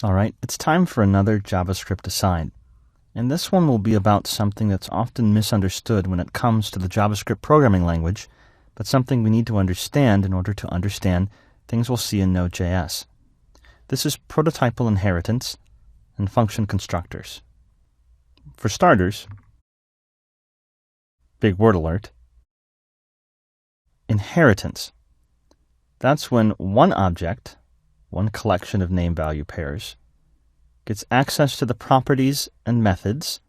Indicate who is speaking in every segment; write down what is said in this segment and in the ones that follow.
Speaker 1: All right, it's time for another JavaScript aside. And this one will be about something that's often misunderstood when it comes to the JavaScript programming language, but something we need to understand in order to understand things we'll see in Node.js. This is prototypal inheritance and function constructors. For starters, big word alert, inheritance. That's when one object, one collection of name-value pairs, gets access to the properties and methods,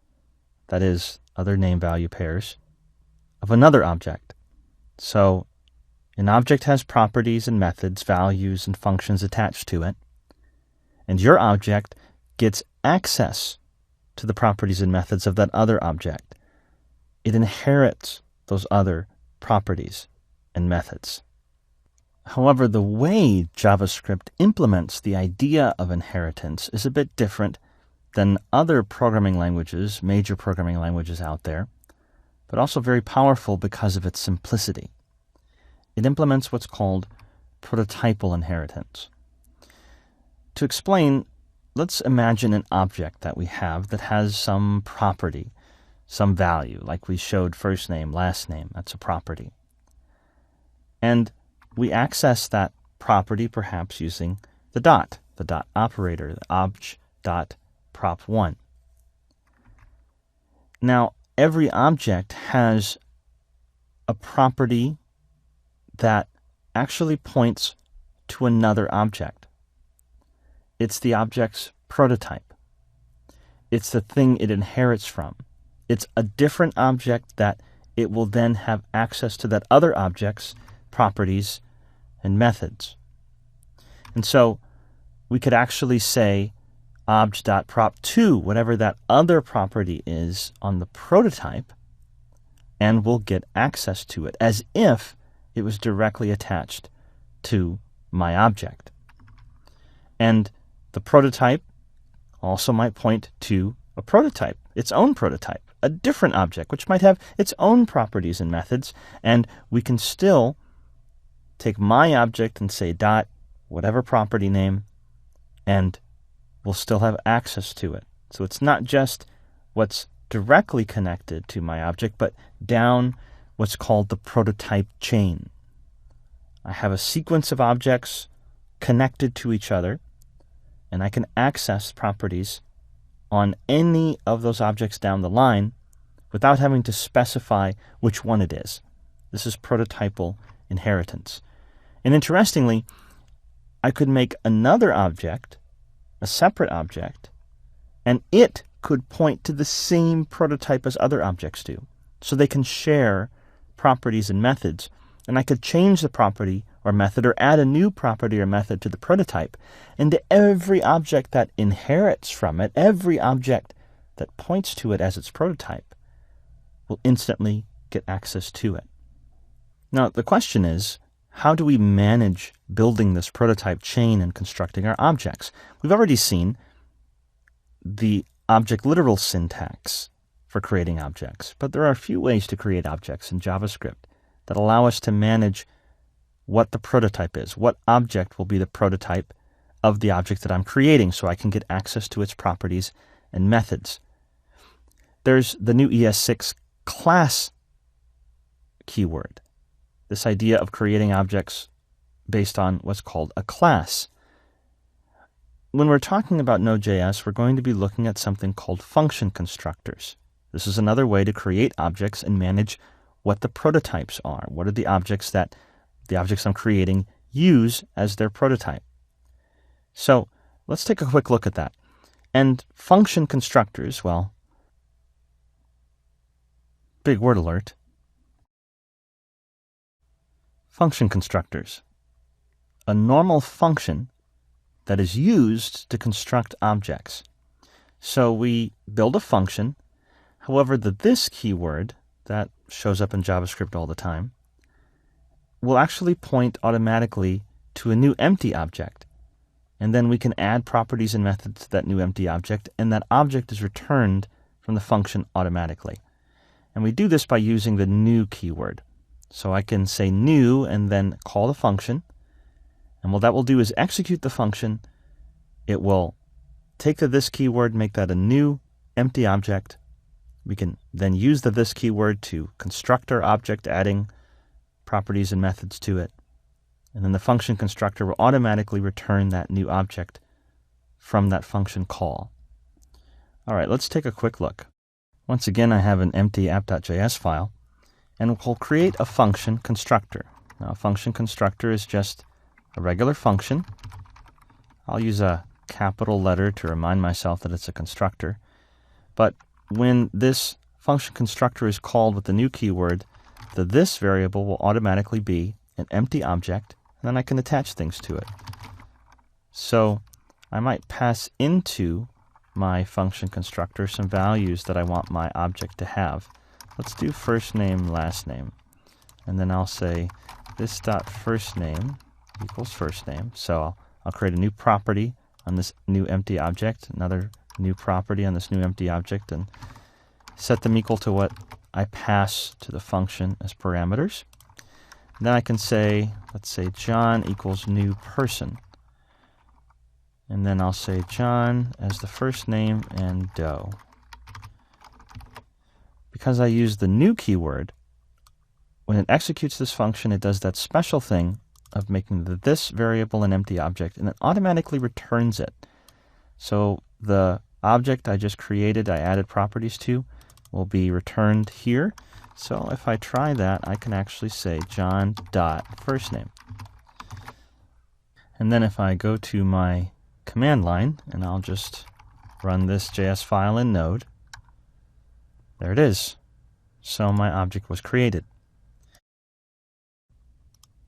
Speaker 1: that is, other name-value pairs, of another object. So an object has properties and methods, values, and functions attached to it, and your object gets access to the properties and methods of that other object. It inherits those other properties and methods. However, the way JavaScript implements the idea of inheritance is a bit different than other programming languages, major programming languages out there, but also very powerful because of its simplicity. It implements what's called prototypal inheritance. To explain, let's imagine an object that we have that has some property, some value, like we showed first name, last name, that's a property. And we access that property perhaps using the dot operator, the obj.prop1. Now, every object has a property that actually points to another object. It's the object's prototype. It's the thing it inherits from. It's a different object that it will then have access to that other object's properties and methods. And so we could actually say obj.prop2, whatever that other property is on the prototype, and we'll get access to it as if it was directly attached to my object. And the prototype also might point to a prototype, its own prototype, a different object, which might have its own properties and methods, and we can still take my object and say dot, whatever property name, and we'll still have access to it. So it's not just what's directly connected to my object, but down what's called the prototype chain. I have a sequence of objects connected to each other, and I can access properties on any of those objects down the line without having to specify which one it is. This is prototypal inheritance. And interestingly, I could make another object, a separate object, and it could point to the same prototype as other objects do. So they can share properties and methods, and I could change the property or method or add a new property or method to the prototype, and to every object that inherits from it, every object that points to it as its prototype, will instantly get access to it. Now, the question is, how do we manage building this prototype chain and constructing our objects? We've already seen the object literal syntax for creating objects, but there are a few ways to create objects in JavaScript that allow us to manage what the prototype is, what object will be the prototype of the object that I'm creating so I can get access to its properties and methods. There's the new ES6 class keyword. This idea of creating objects based on what's called a class. When we're talking about Node.js, we're going to be looking at something called function constructors. This is another way to create objects and manage what the prototypes are. What are the objects that the objects I'm creating use as their prototype? So let's take a quick look at that. And function constructors, well, big word alert. Function constructors. A normal function that is used to construct objects. So we build a function. However, the this keyword that shows up in JavaScript all the time will actually point automatically to a new empty object. And then we can add properties and methods to that new empty object, and that object is returned from the function automatically. And we do this by using the new keyword. So I can say new and then call the function. And what that will do is execute the function. It will take the this keyword, make that a new empty object. We can then use the this keyword to construct our object, adding properties and methods to it. And then the function constructor will automatically return that new object from that function call. All right, let's take a quick look. Once again, I have an empty app.js file, and we'll create a function constructor. Now, a function constructor is just a regular function. I'll use a capital letter to remind myself that it's a constructor. But when this function constructor is called with the new keyword, the this variable will automatically be an empty object, and then I can attach things to it. So I might pass into my function constructor some values that I want my object to have. Let's do first name, last name. And then I'll say this dot first name equals first name. So I'll create a new property on this new empty object, another new property on this new empty object, and set them equal to what I pass to the function as parameters. And then I can say, let's say John equals new person. And then I'll say John as the first name and Doe. Because I use the new keyword, when it executes this function, it does that special thing of making the this variable an empty object, and it automatically returns it. So the object I just created, I added properties to, will be returned here. So if I try that, I can actually say John dot first name. And then if I go to my command line, and I'll just run this JS file in Node, there it is. So my object was created.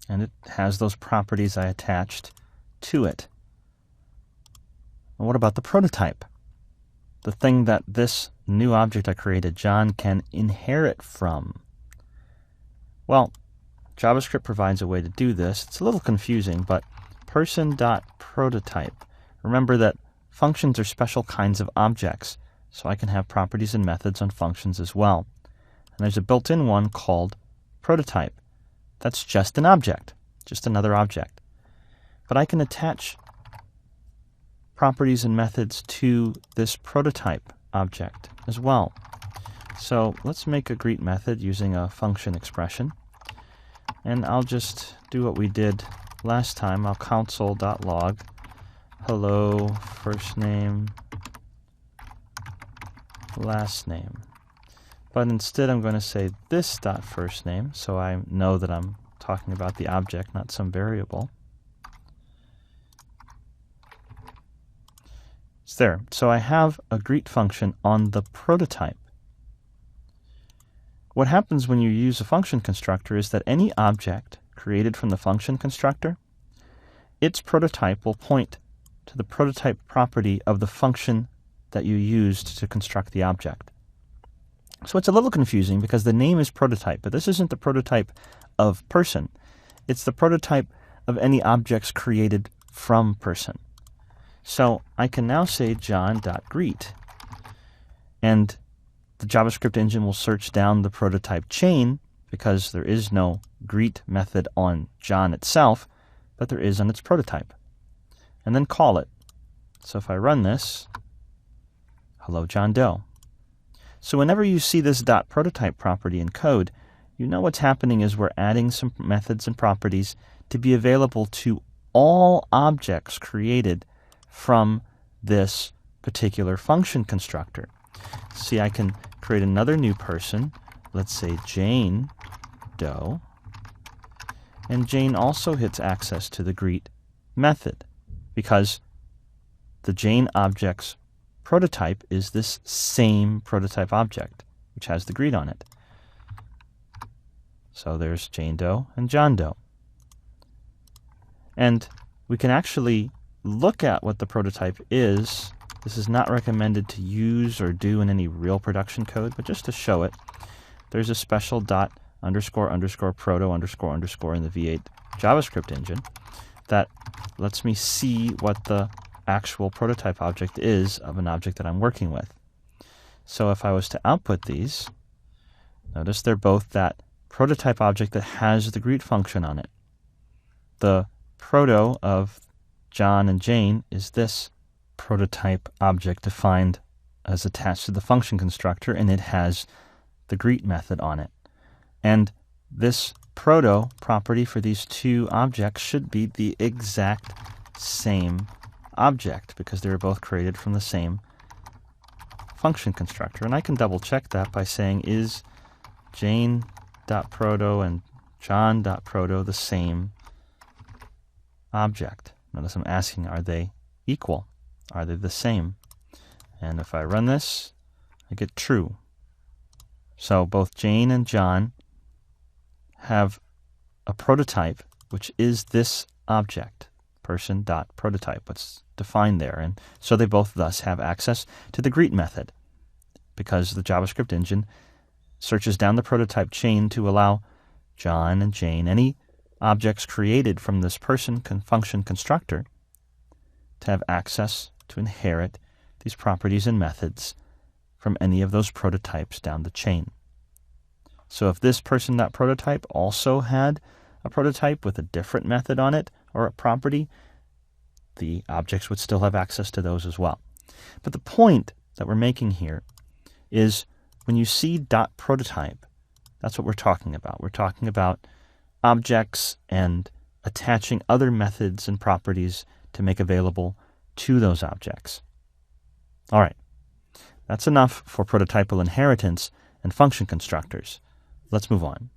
Speaker 1: And it has those properties I attached to it. And what about the prototype? The thing that this new object I created, John, can inherit from. Well, JavaScript provides a way to do this. It's a little confusing, but person.prototype. Remember that functions are special kinds of objects, so I can have properties and methods on functions as well. And there's a built-in one called prototype. That's just an object, just another object. But I can attach properties and methods to this prototype object as well. So let's make a greet method using a function expression. And I'll just do what we did last time. I'll console.log hello first name last name. But instead I'm going to say this dot first name, so I know that I'm talking about the object, not some variable. It's there. So I have a greet function on the prototype. What happens when you use a function constructor is that any object created from the function constructor, its prototype will point to the prototype property of the function that you used to construct the object. So it's a little confusing because the name is prototype, but this isn't the prototype of person. It's the prototype of any objects created from person. So I can now say john.greet, and the JavaScript engine will search down the prototype chain because there is no greet method on John itself, but there is on its prototype, and then call it. So if I run this, hello John Doe. So whenever you see this .prototype property in code, you know what's happening is we're adding some methods and properties to be available to all objects created from this particular function constructor. See, I can create another new person. Let's say Jane Doe. And Jane also gets access to the greet method because the Jane object's prototype is this same prototype object, which has the greet on it. So there's Jane Doe and John Doe. And we can actually look at what the prototype is. This is not recommended to use or do in any real production code, but just to show it, there's a special proto in the V8 JavaScript engine that lets me see what the actual prototype object is of an object that I'm working with. So if I was to output these, notice they're both that prototype object that has the greet function on it. The proto of John and Jane is this prototype object defined as attached to the function constructor, and it has the greet method on it. And this proto property for these two objects should be the exact same object because they were both created from the same function constructor. And I can double check that by saying, is Jane.proto and John.proto the same object? Notice I'm asking, are they equal? Are they the same? And if I run this, I get true. So both Jane and John have a prototype, which is this object, person.prototype, what's defined there. And so they both thus have access to the greet method because the JavaScript engine searches down the prototype chain to allow John and Jane, any objects created from this person function constructor, to have access to inherit these properties and methods from any of those prototypes down the chain. So if this person.prototype also had a prototype with a different method on it or a property, the objects would still have access to those as well. But the point that we're making here is when you see .prototype, that's what we're talking about. We're talking about objects and attaching other methods and properties to make available to those objects. All right, that's enough for prototypal inheritance and function constructors. Let's move on.